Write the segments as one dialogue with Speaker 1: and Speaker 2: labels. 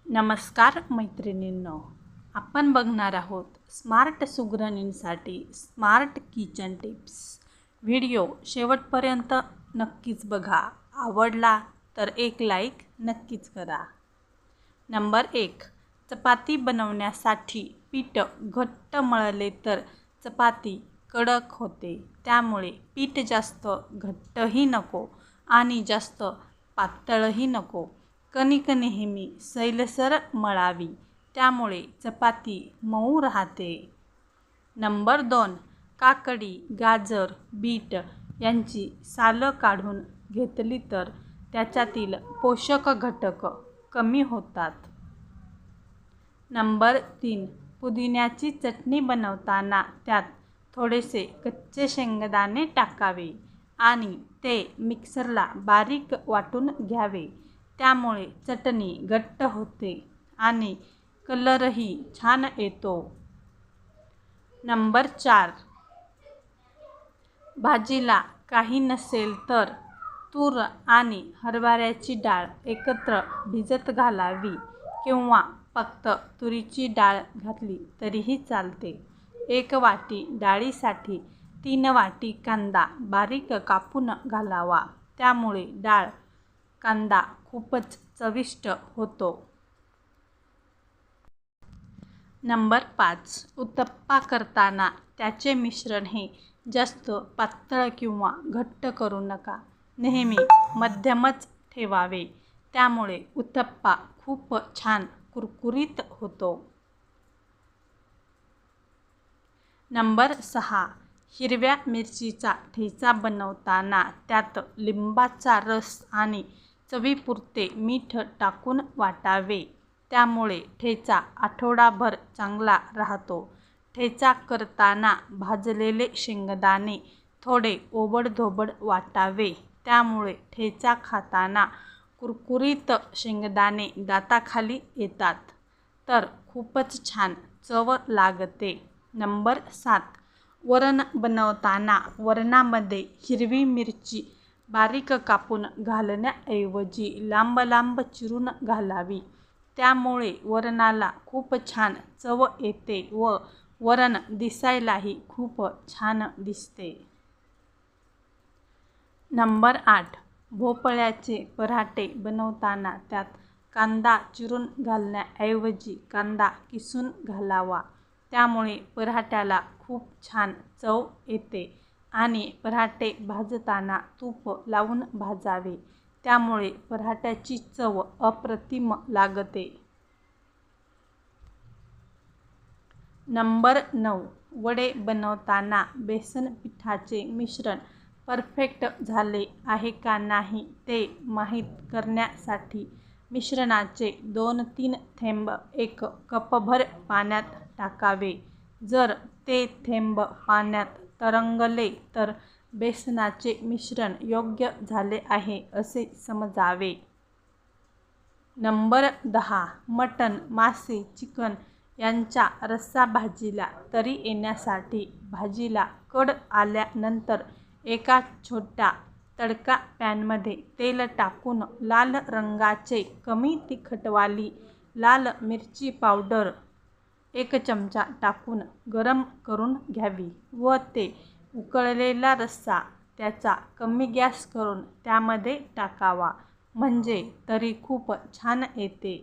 Speaker 1: नमस्कार मैत्रिणींनो, आपण बघणार आहोत स्मार्ट सुगरणींसाठी स्मार्ट किचन टिप्स. व्हिडिओ शेवटपर्यंत नक्कीच बघा. आवडला तर एक लाईक नक्कीच करा. नंबर 1. चपाती बनवण्यासाठी पीठ घट्ट मळले तर चपाती कडक होते. त्यामुळे पीठ जास्त घट्टही नको आणि जास्त पातळही नको. कणिक नेहमी सैलसर मळावी, त्यामुळे चपाती मऊ राहते. नंबर 2. काकडी, गाजर, बीट यांची सालं काढून घेतली तर त्याच्यातील पोषक घटक कमी होतात. नंबर 3. पुदिन्याची चटणी बनवताना त्यात थोडेसे कच्चे शेंगदाणे टाकावे आणि ते मिक्सरला बारीक वाटून घ्यावे. त्यामुळे चटणी घट्ट होते आणि कलरही छान येतो. नंबर 4. भाजीला काही नसेल तर तूर आणि हरभऱ्याची डाळ एकत्र भिजत घालावी किंवा फक्त तुरीची डाळ घातली तरीही चालते. 1 वाटी डाळीसाठी 3 वाटी कांदा बारीक कापून घालावा. त्यामुळे डाळ कांदा खूपच चविष्ट होतो. नंबर 5. उत्तप्पा करताना त्याचे मिश्रण हे जास्त पातळ किंवा घट्ट करू नका. नेहमी मध्यमच ठेवावे. त्यामुळे उत्तप्पा खूप छान कुरकुरीत होतो. नंबर 6. हिरव्या मिरचीचा ठेचा बनवताना त्यात लिंबाचा रस आणि चवीपुरते मीठ टाकून वाटावे. त्यामुळे ठेचा आठवडाभर चांगला राहतो. ठेचा करताना भाजलेले शेंगदाणे थोडे ओबडधोबड वाटावे. त्यामुळे ठेचा खाताना कुरकुरीत शेंगदाणे दाताखाली येतात तर खूपच छान चव लागते. नंबर 7. वरण बनवताना वरणामध्ये हिरवी मिरची बारीक कापून घालण्याऐवजी लांब लांब चिरून घालावी. त्यामुळे वरणाला खूप छान चव येते व वरण दिसायलाही खूप छान दिसते. नंबर 8. भोपळ्याचे पराठे बनवताना त्यात कांदा चिरून घालण्याऐवजी कांदा किसून घालावा. त्यामुळे पराठ्याला खूप छान चव येते आणि पराठे भाजताना तूप लावून भाजावे. त्यामुळे पराठ्याची चव अप्रतिम लागते. नंबर 9. वडे बनवताना बेसन पिठाचे मिश्रण परफेक्ट झाले आहे का नाही ते माहीत करण्यासाठी मिश्रणाचे 2-3 थेंब 1 कपभर पाण्यात टाकावे. जर ते थेंब पाण्यात तरंगले तर बेसनाचे मिश्रण योग्य झाले आहे असे समजावे. नंबर 10. मटण, मासे, चिकन यांचा रस्सा भाजीला तरी येण्यासाठी भाजीला कड आल्यानंतर एका छोट्या तडका पॅनमध्ये तेल टाकून लाल रंगाचे कमी तिखटवाली लाल मिरची पावडर 1 चमचा टाकून गरम करून घ्यावी व ते उकळलेला रस्सा त्याचा कमी गॅस करून त्यामध्ये टाकावा. म्हणजे तरी खूप छान येते.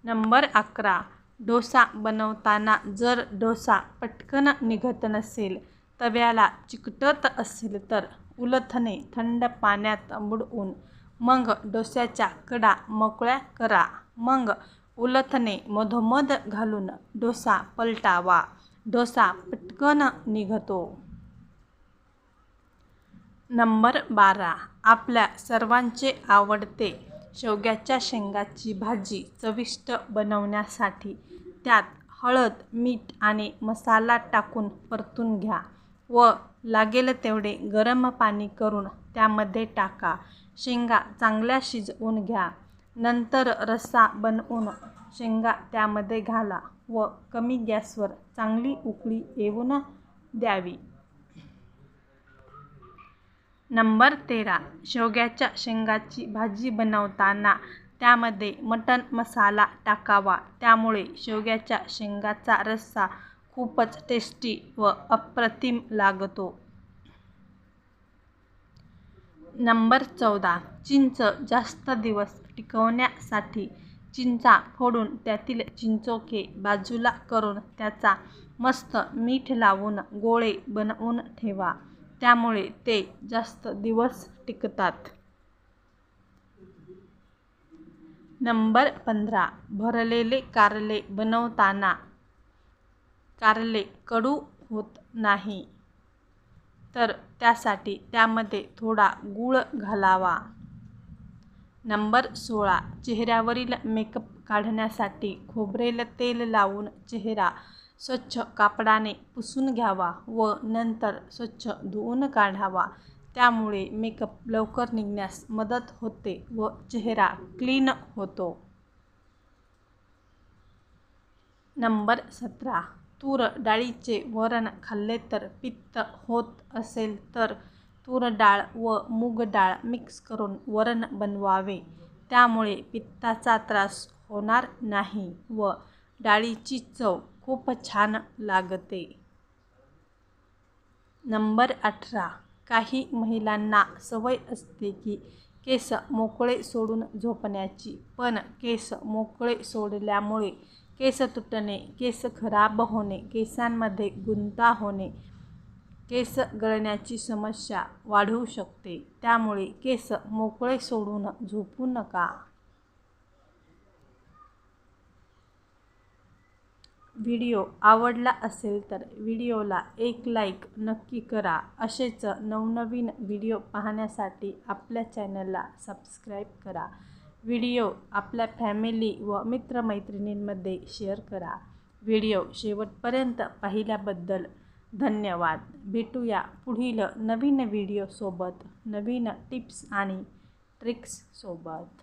Speaker 1: नंबर 11. डोसा बनवताना जर डोसा पटकन निघत नसेल, तव्याला चिकटत असेल तर उलथणे थंड पाण्यात बुडवून मग डोस्याच्या कडा मोकळ्या करा. मग उलथणे मधोमध घालून डोसा पलटावा. डोसा पटकन निघतो. नंबर 12. आपल्या सर्वांचे आवडते शेवग्याच्या शेंगाची भाजी चविष्ट बनवण्यासाठी त्यात हळद, मीठ आणि मसाला टाकून परतून घ्या व लागेल तेवढे गरम पाणी करून त्यामध्ये टाका. शेंगा चांगल्या शिजवून घ्या. नंतर रस्सा बनवून शेंगा त्यामध्ये घाला व कमी गॅसवर चांगली उकळी येऊन द्यावी. नंबर 13. शेवग्याच्या शेंगाची भाजी बनवताना त्यामध्ये मटण मसाला टाकावा. त्यामुळे शेवग्याच्या शेंगाचा रस्सा खूपच टेस्टी व अप्रतिम लागतो. नंबर 14. चिंच जास्त दिवस टिकवण्यासाठी चिंचा फोडून त्यातील चिंचोके बाजूला करून त्याचा मस्त मीठ लावून गोळे बनवून ठेवा. त्यामुळे ते जास्त दिवस टिकतात. नंबर 15. भरलेले कारले बनवताना कारले कडू होत नाही, तर त्यासाठी त्यामध्ये थोडा गूळ घालावा. नंबर 16. चेहऱ्यावरील मेकअप काढण्यासाठी खोबरेल तेल लावून चेहरा स्वच्छ कापडाने पुसून घ्यावा व नंतर स्वच्छ धुवून काढावा. त्यामुळे मेकअप लवकर निघण्यास मदत होते व चेहरा क्लीन होतो. नंबर 17. तूर डाळीचे वरण खाल्ले तर पित्त होत असेल तर तूर डाळ व मूग डाळ मिक्स करून वरण बनवावे. त्यामुळे पित्ताचा त्रास होणार नाही व डाळीची चव खूप छान लागते. नंबर 18. काही महिलांना सवय असते की केस मोकळे सोडून झोपण्याची, पण केस मोकळे सोडल्यामुळे केस तुटणे, केस खराब होणे, केसांमध्ये गुंता होणे, केस गळण्याची समस्या वाढू शकते. त्यामुळे केस मोकळे सोडून झोपू नका. व्हिडिओ आवडला असेल तर व्हिडिओला एक लाईक नक्की करा. असेच नवनवीन व्हिडिओ पाहण्यासाठी आपल्या चॅनलला सबस्क्राईब करा. व्हिडिओ आपल्या फॅमिली व मित्रमैत्रिणींमध्ये शेअर करा. व्हिडिओ शेवटपर्यंत पाहिल्याबद्दल धन्यवाद. भेटूया पुढील नवीन व्हिडिओसोबत, नवीन टिप्स आणि ट्रिक्स सोबत.